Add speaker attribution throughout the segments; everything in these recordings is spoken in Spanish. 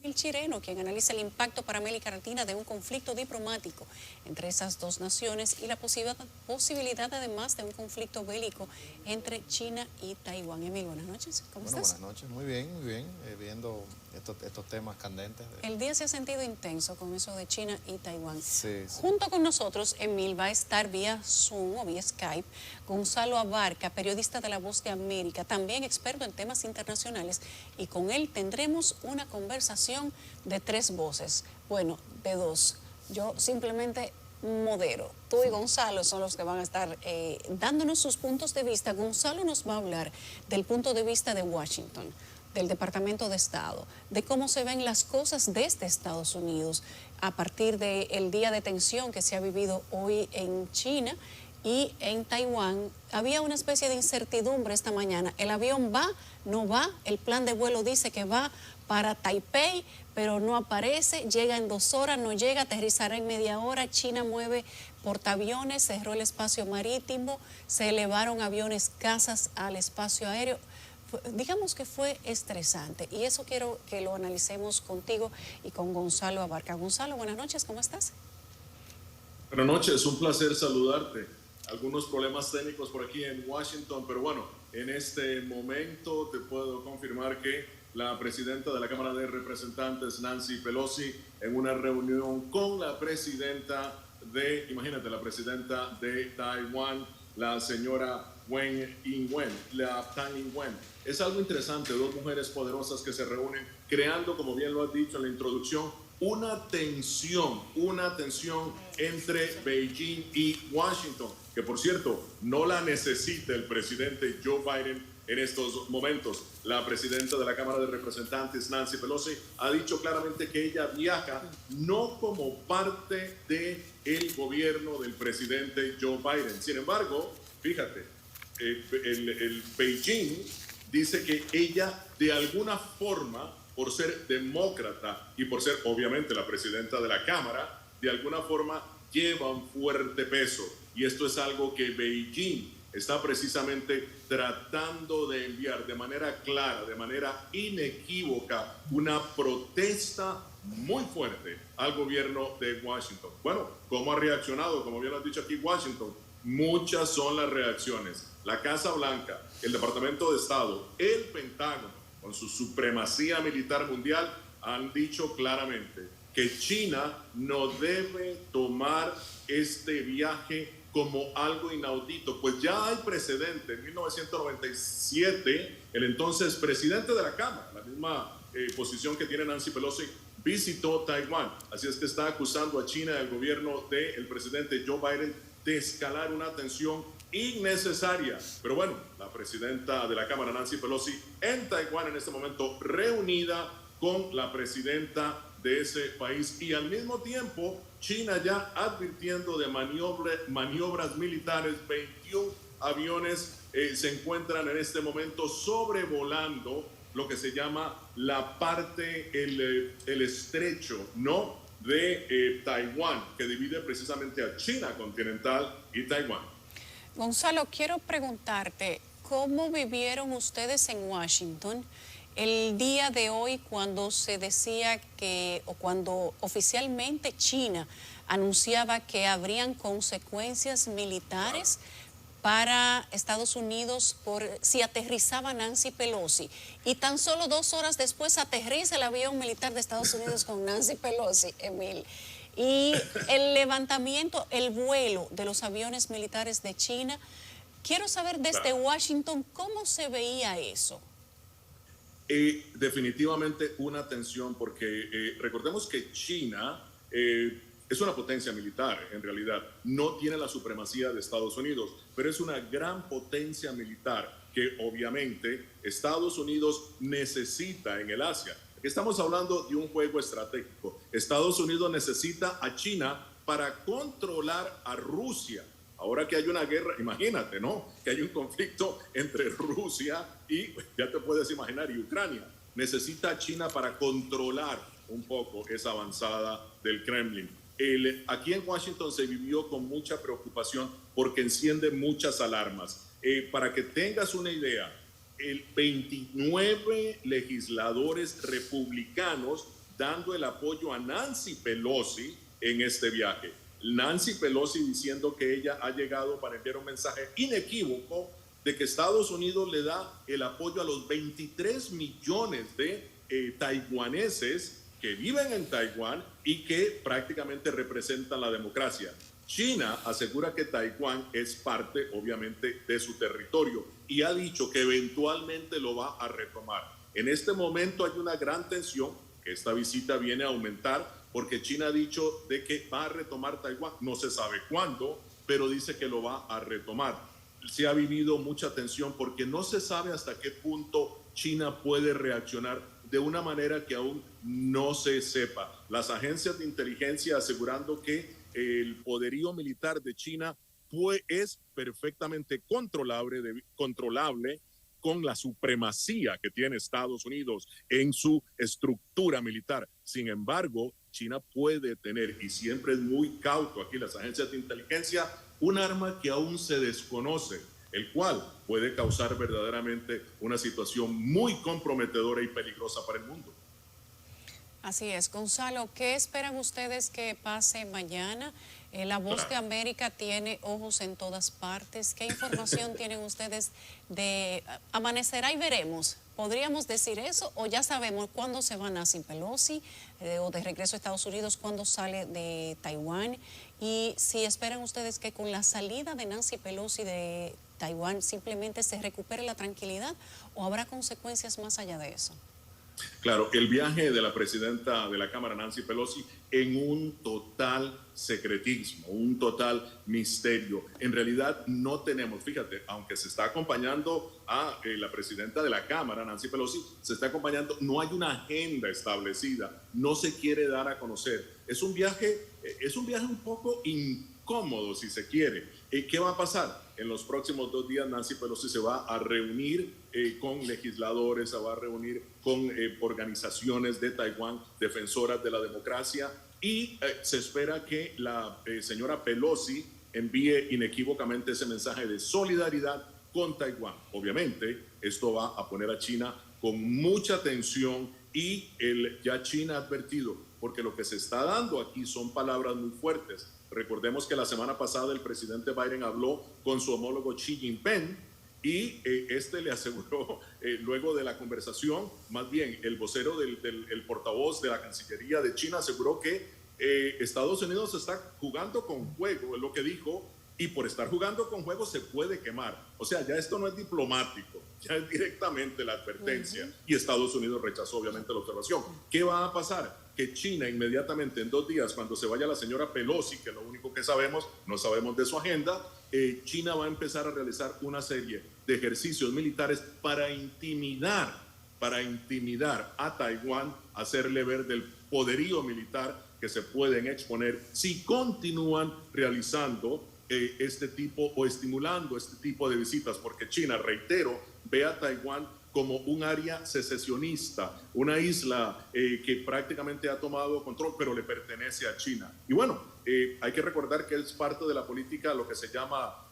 Speaker 1: El Chireno, quien analiza el impacto para América Latina de un conflicto diplomático entre esas dos naciones y la posibilidad además de un conflicto bélico entre China y Taiwán. Emil, buenas noches, ¿cómo
Speaker 2: Bueno,
Speaker 1: estás?
Speaker 2: buenas noches, muy bien, viendo estos temas candentes.
Speaker 1: El día se ha sentido intenso con eso de China y Taiwán.
Speaker 2: Sí, sí.
Speaker 1: Junto con nosotros, Emil, va a estar vía Zoom o vía Skype Gonzalo Abarca, periodista de La Voz de América, también experto en temas internacionales, y con él tendremos una conversación de tres voces, bueno, de dos. Yo simplemente modero. Tú y Gonzalo son los que van a estar dándonos sus puntos de vista. Gonzalo nos va a hablar del punto de vista de Washington, del Departamento de Estado, de cómo se ven las cosas desde Estados Unidos a partir del día de tensión que se ha vivido hoy en China y en Taiwán. Había una especie de incertidumbre esta mañana. ¿El avión va? ¿No va? El plan de vuelo dice que va para Taipei, pero no aparece. Llega en 2 horas, no llega, aterrizará en media hora. China mueve portaaviones, cerró el espacio marítimo, se elevaron aviones cazas al espacio aéreo. Digamos que fue estresante, y eso quiero que lo analicemos contigo y con Gonzalo Abarca. Gonzalo, buenas noches, ¿cómo estás?
Speaker 3: Buenas noches, un placer saludarte. Algunos problemas técnicos por aquí en Washington, pero bueno, en este momento te puedo confirmar que la presidenta de la Cámara de Representantes, Nancy Pelosi, en una reunión con la presidenta imagínate, la presidenta de Taiwán, la señora Wen Ing-wen, la Tan Ing-wen. Es algo interesante, dos mujeres poderosas que se reúnen, creando, como bien lo has dicho en la introducción, una tensión entre Beijing y Washington, que por cierto, no la necesita el presidente Joe Biden en estos momentos. La presidenta de la Cámara de Representantes, Nancy Pelosi, ha dicho claramente que ella viaja no como parte del gobierno del presidente Joe Biden. Sin embargo, fíjate, el Beijing dice que ella de alguna forma, por ser demócrata y por ser obviamente la presidenta de la Cámara, de alguna forma lleva un fuerte peso. Y esto es algo que Beijing está precisamente tratando de enviar de manera clara, de manera inequívoca, una protesta muy fuerte al gobierno de Washington. Bueno, ¿cómo ha reaccionado? Como bien lo has dicho aquí, Washington. Muchas son las reacciones. La Casa Blanca, el Departamento de Estado, el Pentágono, con su supremacía militar mundial, han dicho claramente que China no debe tomar este viaje como algo inaudito, pues ya hay precedente. En 1997, el entonces presidente de la Cámara, la misma posición que tiene Nancy Pelosi, visitó Taiwán. Así es que está acusando a China, el gobierno del presidente Joe Biden, de escalar una tensión innecesaria. Pero bueno, la presidenta de la Cámara, Nancy Pelosi, en Taiwán en este momento, reunida con la presidenta de ese país, y al mismo tiempo China ya advirtiendo de maniobras militares. 21 aviones se encuentran en este momento sobrevolando lo que se llama la parte, el estrecho, ¿no?, de Taiwán, que divide precisamente a China continental y Taiwán.
Speaker 1: Gonzalo, quiero preguntarte, ¿cómo vivieron ustedes en Washington el día de hoy cuando se decía que, o cuando oficialmente China anunciaba que habrían consecuencias militares para Estados Unidos por si aterrizaba Nancy Pelosi? Y tan solo 2 horas después aterriza el avión militar de Estados Unidos con Nancy Pelosi, Emil. Y el levantamiento, el vuelo de los aviones militares de China. Quiero saber desde Washington cómo se veía eso.
Speaker 3: Definitivamente una tensión, porque recordemos que China es una potencia militar, en realidad no tiene la supremacía de Estados Unidos, pero es una gran potencia militar que obviamente Estados Unidos necesita en el Asia. Aquí estamos hablando de un juego estratégico. Estados Unidos necesita a China para controlar a Rusia. Ahora que hay una guerra, imagínate, ¿no?, que hay un conflicto entre Rusia y, ya te puedes imaginar, y Ucrania. Necesita a China para controlar un poco esa avanzada del Kremlin. Aquí en Washington se vivió con mucha preocupación porque enciende muchas alarmas. Para que tengas una idea, 29 legisladores republicanos dando el apoyo a Nancy Pelosi en este viaje. Nancy Pelosi diciendo que ella ha llegado para enviar un mensaje inequívoco de que Estados Unidos le da el apoyo a los 23 millones de taiwaneses que viven en Taiwán y que prácticamente representan la democracia. China asegura que Taiwán es parte, obviamente, de su territorio y ha dicho que eventualmente lo va a retomar. En este momento hay una gran tensión, que esta visita viene a aumentar, porque China ha dicho de que va a retomar Taiwán. No se sabe cuándo, pero dice que lo va a retomar. Se ha vivido mucha tensión porque no se sabe hasta qué punto China puede reaccionar de una manera que aún no se sepa. Las agencias de inteligencia asegurando que el poderío militar de China es perfectamente controlable con la supremacía que tiene Estados Unidos en su estructura militar. Sin embargo, China puede tener, y siempre es muy cauto aquí las agencias de inteligencia, un arma que aún se desconoce, el cual puede causar verdaderamente una situación muy comprometedora y peligrosa para el mundo.
Speaker 1: Así es. Gonzalo, ¿qué esperan ustedes que pase mañana? La Voz de América tiene ojos en todas partes. ¿Qué información tienen ustedes de amanecerá y veremos? ¿Podríamos decir eso o ya sabemos cuándo se va Nancy Pelosi o de regreso a Estados Unidos, cuándo sale de Taiwán? Y si esperan ustedes que con la salida de Nancy Pelosi de Taiwán simplemente se recupere la tranquilidad o habrá consecuencias más allá de eso.
Speaker 3: Claro, el viaje de la presidenta de la Cámara, Nancy Pelosi, en un total secretismo, un total misterio. En realidad no tenemos, fíjate, aunque se está acompañando a la presidenta de la Cámara, Nancy Pelosi, se está acompañando, no hay una agenda establecida, no se quiere dar a conocer. Es un viaje un poco incómodo, si se quiere. ¿Qué va a pasar? En los próximos 2 días Nancy Pelosi se va a reunir con legisladores, se va a reunir con organizaciones de Taiwán, defensoras de la democracia, y se espera que la señora Pelosi envíe inequívocamente ese mensaje de solidaridad con Taiwán. Obviamente, esto va a poner a China con mucha tensión y ya China ha advertido, porque lo que se está dando aquí son palabras muy fuertes. Recordemos que la semana pasada el presidente Biden habló con su homólogo Xi Jinping y este le aseguró, luego de la conversación, más bien el vocero el portavoz de la Cancillería de China aseguró que Estados Unidos está jugando con fuego, es lo que dijo, y por estar jugando con fuego se puede quemar. O sea, ya esto no es diplomático, ya es directamente la advertencia. Y Estados Unidos rechazó obviamente la observación. ¿Qué va a pasar? Que China inmediatamente en 2 días, cuando se vaya la señora Pelosi, que es lo único que sabemos, no sabemos de su agenda, China va a empezar a realizar una serie de ejercicios militares para intimidar a Taiwán, hacerle ver del poderío militar que se pueden exponer si continúan realizando este tipo o estimulando este tipo de visitas, porque China, reitero, ve a Taiwán como un área secesionista, una isla que prácticamente ha tomado control, pero le pertenece a China. Y bueno, hay que recordar que es parte de la política, lo que se llama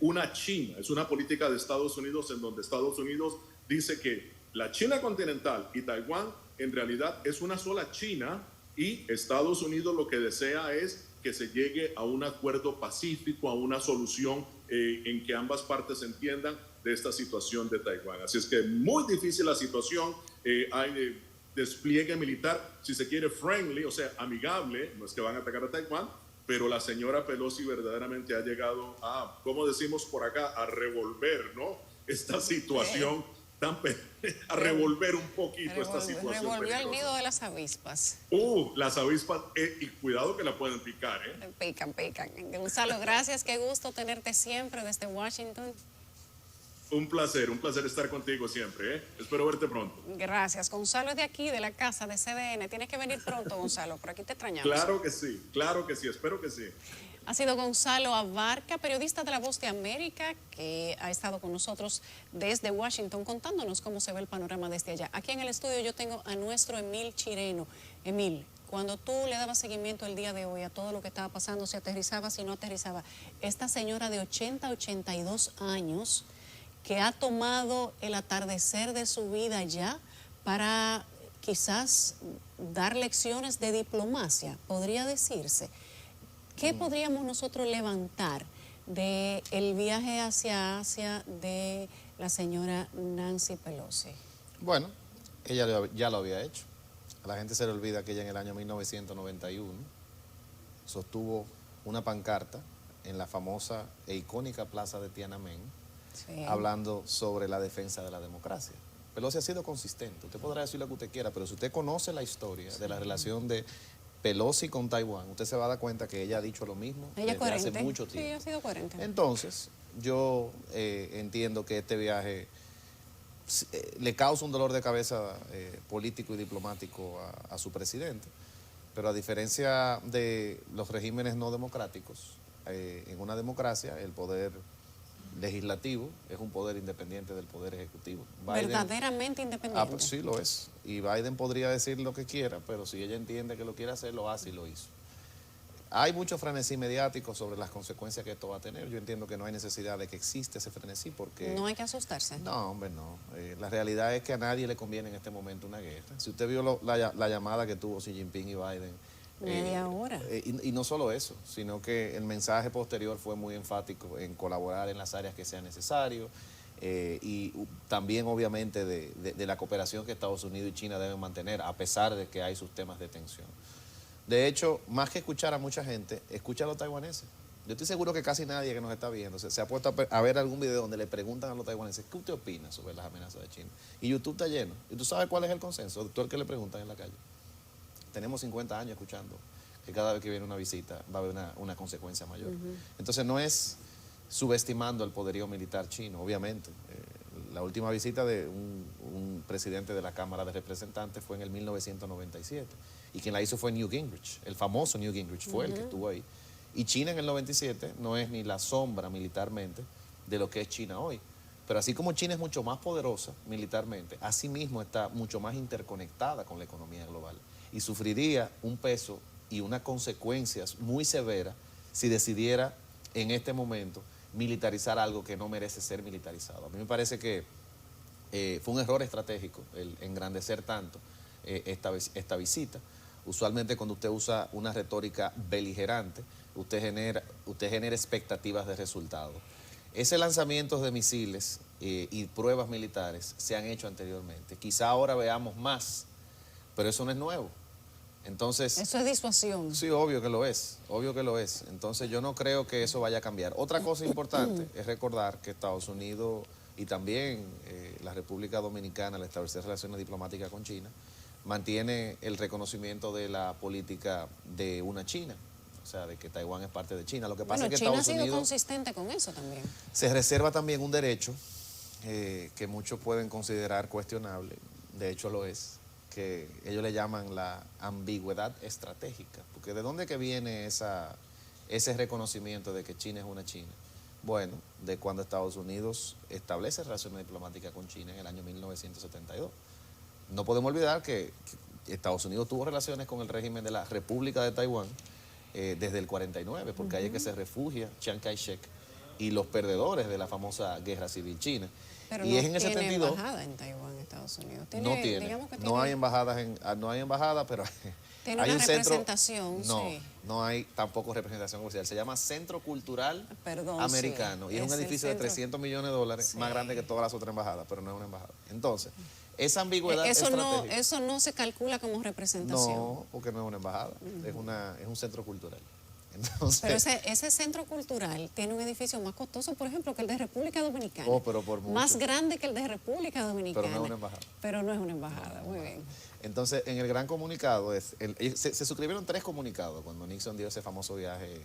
Speaker 3: una China, es una política de Estados Unidos en donde Estados Unidos dice que la China continental y Taiwán en realidad es una sola China y Estados Unidos lo que desea es que se llegue a un acuerdo pacífico, a una solución en que ambas partes entiendan de esta situación de Taiwán. Así es que muy difícil la situación, hay despliegue militar, si se quiere, friendly, o sea, amigable, no es que van a atacar a Taiwán, pero la señora Pelosi verdaderamente ha llegado a, como decimos por acá, a revolver, ¿no? Esta situación, a revolver un poquito esta situación.
Speaker 1: Revolvió el nido de las avispas.
Speaker 3: Las avispas, y cuidado que la pueden picar,
Speaker 1: Pican. Gonzalo, gracias, qué gusto tenerte siempre desde Washington.
Speaker 3: Un placer estar contigo siempre, Espero verte pronto.
Speaker 1: Gracias. Gonzalo es de aquí, de la casa de CDN. Tienes que venir pronto, Gonzalo, por aquí te extrañamos.
Speaker 3: Claro que sí, espero que sí.
Speaker 1: Ha sido Gonzalo Abarca, periodista de La Voz de América, que ha estado con nosotros desde Washington contándonos cómo se ve el panorama desde allá. Aquí en el estudio yo tengo a nuestro Emil Chireno. Emil, cuando tú le dabas seguimiento el día de hoy a todo lo que estaba pasando, si aterrizaba, si no aterrizaba, esta señora de 82 años que ha tomado el atardecer de su vida ya para quizás dar lecciones de diplomacia, podría decirse. ¿Qué podríamos nosotros levantar del viaje hacia Asia de la señora Nancy Pelosi?
Speaker 2: Bueno, ella ya lo había hecho. A la gente se le olvida que ella en el año 1991 sostuvo una pancarta en la famosa e icónica plaza de Tiananmen, sí, hablando sobre la defensa de la democracia. Pelosi ha sido consistente. Usted podrá decir lo que usted quiera, pero si usted conoce la historia de la relación de Pelosi con Taiwán, usted se va a dar cuenta que ella ha dicho lo mismo desde hace mucho tiempo.
Speaker 1: Sí, ha sido coherente.
Speaker 2: Entonces, yo entiendo que este viaje le causa un dolor de cabeza político y diplomático a su presidente, pero a diferencia de los regímenes no democráticos, en una democracia el poder legislativo es un poder independiente del poder ejecutivo. Biden,
Speaker 1: verdaderamente independiente.
Speaker 2: Pues sí lo es, y Biden podría decir lo que quiera, pero si ella entiende que lo quiere hacer, lo hace y lo hizo. Hay mucho frenesí mediático sobre las consecuencias que esto va a tener. Yo entiendo que no hay necesidad de que exista ese frenesí porque...
Speaker 1: No hay que asustarse.
Speaker 2: No, hombre, no. La realidad es que a nadie le conviene en este momento una guerra. Si usted vio la llamada que tuvo Xi Jinping y Biden...
Speaker 1: Media hora.
Speaker 2: Y no solo eso, sino que el mensaje posterior fue muy enfático en colaborar en las áreas que sea necesario y también obviamente de la cooperación que Estados Unidos y China deben mantener a pesar de que hay sus temas de tensión. De hecho, más que escuchar a mucha gente, escucha a los taiwaneses. Yo estoy seguro que casi nadie que nos está viendo se ha puesto a ver algún video donde le preguntan a los taiwaneses ¿qué usted opina sobre las amenazas de China? Y YouTube está lleno. ¿Y tú sabes cuál es el consenso? Tú el que le preguntan en la calle. Tenemos 50 años escuchando que cada vez que viene una visita va a haber una consecuencia mayor. Entonces no es subestimando el poderío militar chino, obviamente. La última visita de un presidente de la Cámara de Representantes fue en el 1997 y quien la hizo fue Newt Gingrich, el famoso Newt Gingrich fue el que estuvo ahí. Y China en el 97 no es ni la sombra militarmente de lo que es China hoy. Pero así como China es mucho más poderosa militarmente, así mismo está mucho más interconectada con la economía global y sufriría un peso y unas consecuencias muy severas si decidiera en este momento militarizar algo que no merece ser militarizado. A mí me parece que fue un error estratégico el engrandecer tanto esta visita. Usualmente cuando usted usa una retórica beligerante, usted genera expectativas de resultados. Ese lanzamiento de misiles y pruebas militares se han hecho anteriormente. Quizá ahora veamos más, pero eso no es nuevo. Entonces,
Speaker 1: eso es disuasión.
Speaker 2: Sí, obvio que lo es, obvio que lo es. Entonces yo no creo que eso vaya a cambiar. Otra cosa importante es recordar que Estados Unidos y también la República Dominicana, al establecer relaciones diplomáticas con China, mantiene el reconocimiento de la política de una China, o sea, de que Taiwán es parte de China. Lo que pasa es que
Speaker 1: China
Speaker 2: Estados Unidos
Speaker 1: ha sido consistente con eso también.
Speaker 2: Se reserva también un derecho que muchos pueden considerar cuestionable, de hecho lo es, que ellos le llaman la ambigüedad estratégica, porque ¿de dónde que viene ese reconocimiento de que China es una China? Bueno, de cuando Estados Unidos establece relaciones diplomáticas con China en el año 1972. No podemos olvidar que Estados Unidos tuvo relaciones con el régimen de la República de Taiwán desde el 49, porque ahí es que se refugia Chiang Kai-shek y los perdedores de la famosa guerra civil china.
Speaker 1: Pero
Speaker 2: y
Speaker 1: no
Speaker 2: es en el
Speaker 1: tiene
Speaker 2: 72,
Speaker 1: embajada en Taiwán, Estados Unidos.
Speaker 2: No hay embajadas, no hay embajada, pero
Speaker 1: tiene
Speaker 2: hay
Speaker 1: una
Speaker 2: un centro,
Speaker 1: representación. Sí.
Speaker 2: No hay tampoco representación comercial. Se llama Centro Cultural Americano y es un edificio de 300 millones de dólares, más grande que todas las otras embajadas, pero no es una embajada. Entonces, esa ambigüedad estratégica.
Speaker 1: Eso no se calcula como representación.
Speaker 2: No, porque no es una embajada, es un centro cultural. Entonces,
Speaker 1: pero ese centro cultural tiene un edificio más costoso, por ejemplo, que el de República Dominicana.
Speaker 2: Pero por mucho.
Speaker 1: Más grande que el de República Dominicana.
Speaker 2: Pero no es una embajada.
Speaker 1: Pero no es una embajada, muy bien.
Speaker 2: Entonces, en el gran comunicado, se suscribieron 3 comunicados cuando Nixon dio ese famoso viaje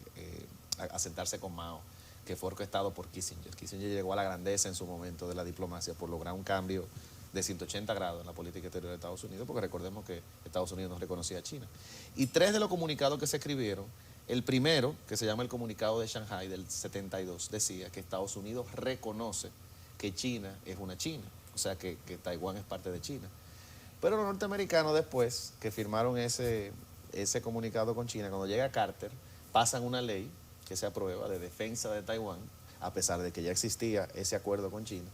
Speaker 2: a sentarse con Mao, que fue orquestado por Kissinger. Kissinger llegó a la grandeza en su momento de la diplomacia por lograr un cambio de 180 grados en la política exterior de Estados Unidos, porque recordemos que Estados Unidos no reconocía a China. Y 3 de los comunicados que se escribieron, el primero, que se llama el comunicado de Shanghái del 72, decía que Estados Unidos reconoce que China es una China, o sea que Taiwán es parte de China. Pero los norteamericanos después que firmaron ese comunicado con China, cuando llega Carter, pasan una ley que se aprueba de defensa de Taiwán, a pesar de que ya existía ese acuerdo con China,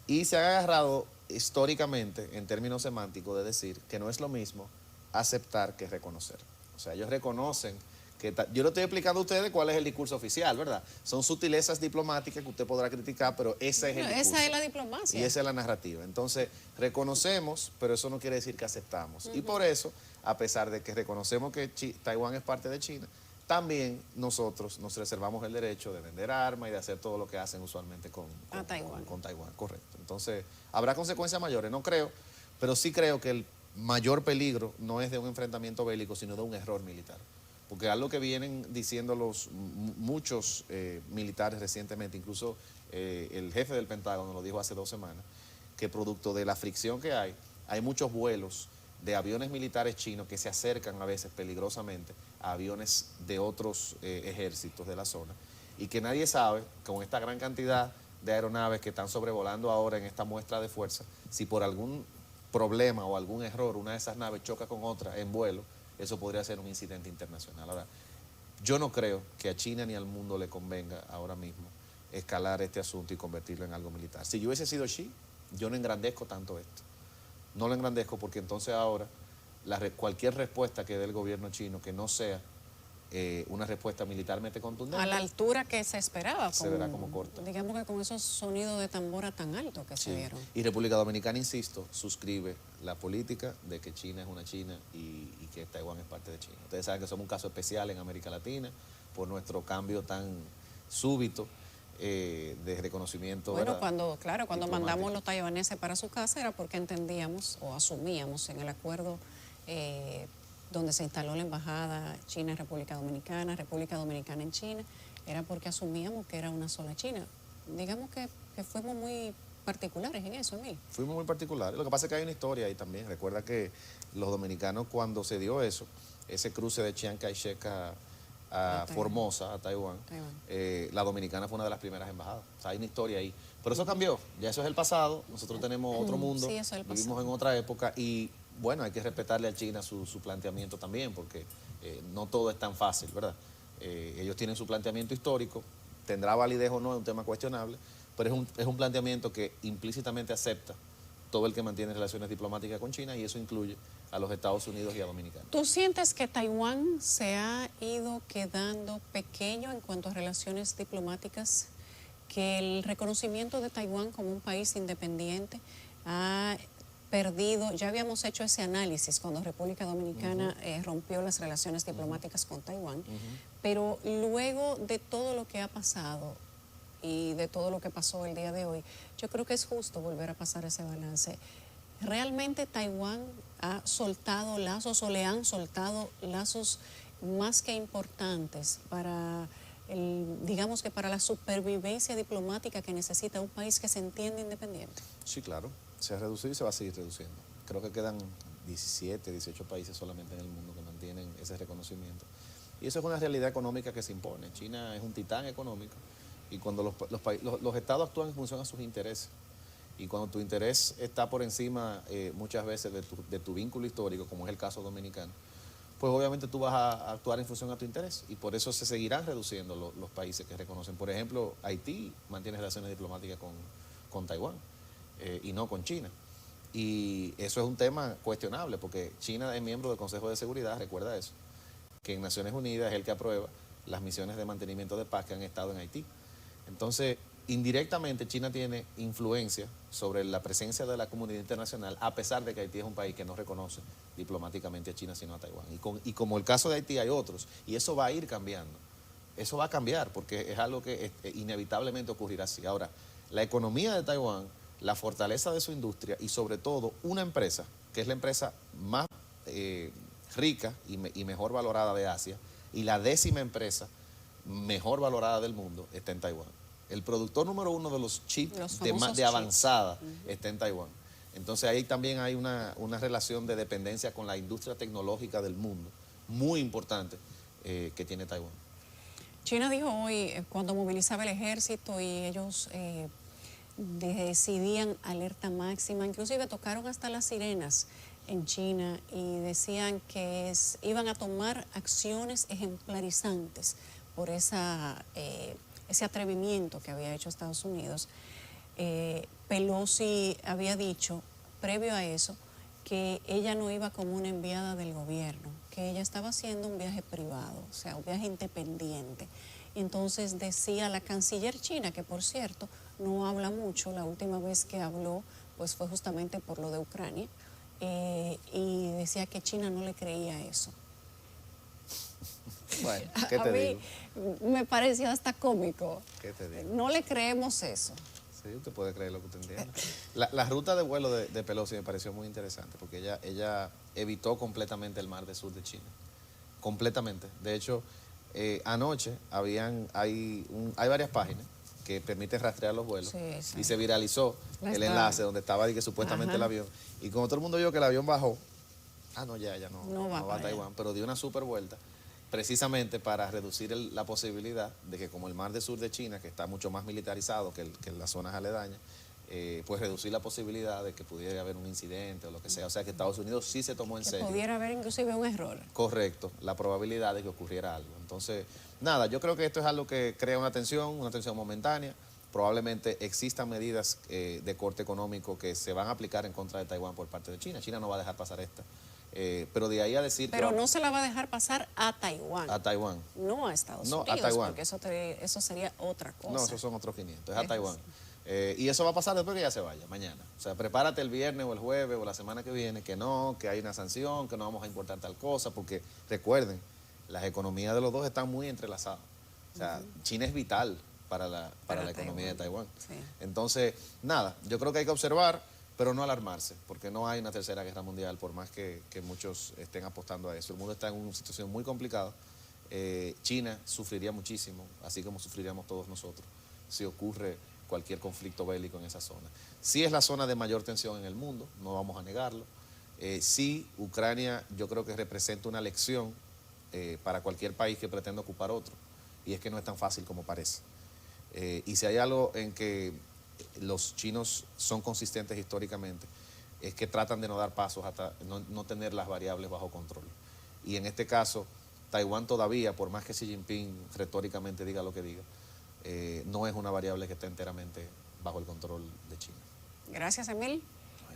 Speaker 2: Y se ha agarrado históricamente, en términos semánticos, de decir que no es lo mismo aceptar que reconocer. O sea, ellos reconocen que... Yo le estoy explicando a ustedes cuál es el discurso oficial, ¿verdad? Son sutilezas diplomáticas que usted podrá criticar, pero ese es el discurso.
Speaker 1: Esa es la diplomacia.
Speaker 2: Y esa es la narrativa. Entonces, reconocemos, pero eso no quiere decir que aceptamos. Y por eso, a pesar de que reconocemos que Taiwán es parte de China, también nosotros nos reservamos el derecho de vender armas y de hacer todo lo que hacen usualmente con Taiwán. Con Taiwán, correcto. Entonces, ¿habrá consecuencias mayores? No creo, pero sí creo que el mayor peligro no es de un enfrentamiento bélico, sino de un error militar. Porque algo que vienen diciendo muchos militares recientemente, incluso el jefe del Pentágono lo dijo hace 2 semanas, que producto de la fricción que hay muchos vuelos de aviones militares chinos que se acercan a veces peligrosamente a aviones de otros ejércitos de la zona, y que nadie sabe, con esta gran cantidad de aeronaves que están sobrevolando ahora en esta muestra de fuerza, si por algún problema o algún error una de esas naves choca con otra en vuelo, eso podría ser un incidente internacional. Ahora, yo no creo que a China ni al mundo le convenga ahora mismo escalar este asunto y convertirlo en algo militar. Si yo hubiese sido Xi, yo no engrandezco tanto esto. No lo engrandezco porque entonces ahora cualquier respuesta que dé el gobierno chino que no sea una respuesta militarmente contundente,
Speaker 1: a la altura que se esperaba,
Speaker 2: se verá como corta.
Speaker 1: Digamos que con esos sonidos de tambora tan altos que se dieron.
Speaker 2: Y República Dominicana, insisto, suscribe la política de que China es una China y que Taiwán es parte de China. Ustedes saben que somos un caso especial en América Latina por nuestro cambio tan súbito de reconocimiento.
Speaker 1: Bueno, cuando mandamos los taiwaneses para su casa era porque entendíamos o asumíamos en el acuerdo donde se instaló la embajada China en República Dominicana en China, era porque asumíamos que era una sola China. Digamos que fuimos muy particulares en eso, Emil.
Speaker 2: Fuimos muy particulares. Lo que pasa es que hay una historia ahí también. Recuerda que los dominicanos, cuando se dio eso, ese cruce de Chiang Kai-shek a Formosa, a Taiwán, la dominicana fue una de las primeras embajadas. O sea, hay una historia ahí. Pero eso cambió, ya eso es el pasado, nosotros tenemos otro mundo,
Speaker 1: sí, eso es el pasado.
Speaker 2: Vivimos en otra época y bueno, hay que respetarle a China su planteamiento también, porque no todo es tan fácil, ¿verdad? Ellos tienen su planteamiento histórico, tendrá validez o no, es un tema cuestionable, pero es un planteamiento que implícitamente acepta todo el que mantiene relaciones diplomáticas con China, y eso incluye a los Estados Unidos y a Dominicana.
Speaker 1: ¿Tú sientes que Taiwán se ha ido quedando pequeño en cuanto a relaciones diplomáticas? ¿Que el reconocimiento de Taiwán como un país independiente ha perdido? Ya habíamos hecho ese análisis cuando República Dominicana rompió las relaciones diplomáticas con Taiwán, pero luego de todo lo que ha pasado y de todo lo que pasó el día de hoy, yo creo que es justo volver a pasar ese balance. ¿Realmente Taiwán ha soltado lazos o le han soltado lazos más que importantes para digamos que para la supervivencia diplomática que necesita un país que se entiende independiente?
Speaker 2: Sí, claro, se ha reducido y se va a seguir reduciendo. Creo que quedan 17, 18 países solamente en el mundo que mantienen ese reconocimiento. Y eso es una realidad económica que se impone. China es un titán económico y cuando los estados actúan en función a sus intereses, y cuando tu interés está por encima muchas veces de tu vínculo histórico, como es el caso dominicano, pues obviamente tú vas a actuar en función a tu interés, y por eso se seguirán reduciendo los países que reconocen. Por ejemplo, Haití mantiene relaciones diplomáticas con Taiwán y no con China. Y eso es un tema cuestionable, porque China es miembro del Consejo de Seguridad, recuerda eso, que en Naciones Unidas es el que aprueba las misiones de mantenimiento de paz que han estado en Haití. Entonces, indirectamente China tiene influencia sobre la presencia de la comunidad internacional, a pesar de que Haití es un país que no reconoce diplomáticamente a China sino a Taiwán. Y como el caso de Haití hay otros, y eso va a ir cambiando. Eso va a cambiar porque es algo que inevitablemente ocurrirá así. Ahora, la economía de Taiwán, la fortaleza de su industria y sobre todo una empresa, que es la empresa más rica y mejor valorada de Asia, y la 10ª empresa mejor valorada del mundo, está en Taiwán. El productor número 1 de los chips de avanzada está en Taiwán. Entonces ahí también hay una relación de dependencia con la industria tecnológica del mundo, muy importante, que tiene Taiwán.
Speaker 1: China dijo hoy, cuando movilizaba el ejército y ellos decidían alerta máxima, inclusive tocaron hasta las sirenas en China y decían que iban a tomar acciones ejemplarizantes por ese atrevimiento que había hecho Estados Unidos. Pelosi había dicho, previo a eso, que ella no iba como una enviada del gobierno, que ella estaba haciendo un viaje privado, o sea, un viaje independiente. Y entonces decía la canciller china, que por cierto no habla mucho, la última vez que habló pues fue justamente por lo de Ucrania, y decía que China no le creía eso.
Speaker 2: Bueno, ¿qué te
Speaker 1: a mí
Speaker 2: digo?
Speaker 1: me pareció hasta cómico.
Speaker 2: ¿Qué te digo?
Speaker 1: No le creemos eso.
Speaker 2: Sí, usted puede creer lo que usted entienda. La ruta de vuelo de Pelosi me pareció muy interesante porque ella evitó completamente el mar del sur de China. Completamente. De hecho, anoche hay varias páginas que permiten rastrear los vuelos,
Speaker 1: Sí, sí.
Speaker 2: y se viralizó el enlace donde estaba que supuestamente el avión. Y cuando todo el mundo vio que el avión bajó, ya no va a Taiwán, pero dio una super vuelta precisamente para reducir la posibilidad de que, como el mar del sur de China, que está mucho más militarizado que las zonas aledañas, pues reducir la posibilidad de que pudiera haber un incidente o lo que sea. O sea que Estados Unidos sí se tomó en serio.
Speaker 1: Pudiera haber inclusive un error.
Speaker 2: Correcto, la probabilidad de que ocurriera algo. Entonces, nada, yo creo que esto es algo que crea una tensión momentánea. Probablemente existan medidas de corte económico que se van a aplicar en contra de Taiwán por parte de China. China no va a dejar pasar esta. Pero de ahí a decir
Speaker 1: Pero no se la va a dejar pasar a Taiwán.
Speaker 2: A Taiwán.
Speaker 1: No a Estados
Speaker 2: No,
Speaker 1: Unidos,
Speaker 2: a Taiwán.
Speaker 1: porque eso sería otra cosa.
Speaker 2: No, esos son otros 500, es a Taiwán. Y eso va a pasar después que ya se vaya, mañana. O sea, prepárate el viernes o el jueves o la semana que viene, que hay una sanción, que no vamos a importar tal cosa, porque recuerden, las economías de los dos están muy entrelazadas. O sea, China es vital para la economía de Taiwán.
Speaker 1: Sí.
Speaker 2: Entonces, nada, yo creo que hay que observar, pero no alarmarse, porque no hay una tercera guerra mundial, por más que muchos estén apostando a eso. El mundo está en una situación muy complicada. China sufriría muchísimo, así como sufriríamos todos nosotros, si ocurre cualquier conflicto bélico en esa zona. Sí es la zona de mayor tensión en el mundo, no vamos a negarlo. Sí, Ucrania yo creo que representa una lección para cualquier país que pretenda ocupar otro, y es que no es tan fácil como parece. Y si hay algo en que los chinos son consistentes históricamente, es que tratan de no dar pasos hasta no tener las variables bajo control. Y en este caso, Taiwán todavía, por más que Xi Jinping retóricamente diga lo que diga, no es una variable que esté enteramente bajo el control de China.
Speaker 1: Gracias, Emil.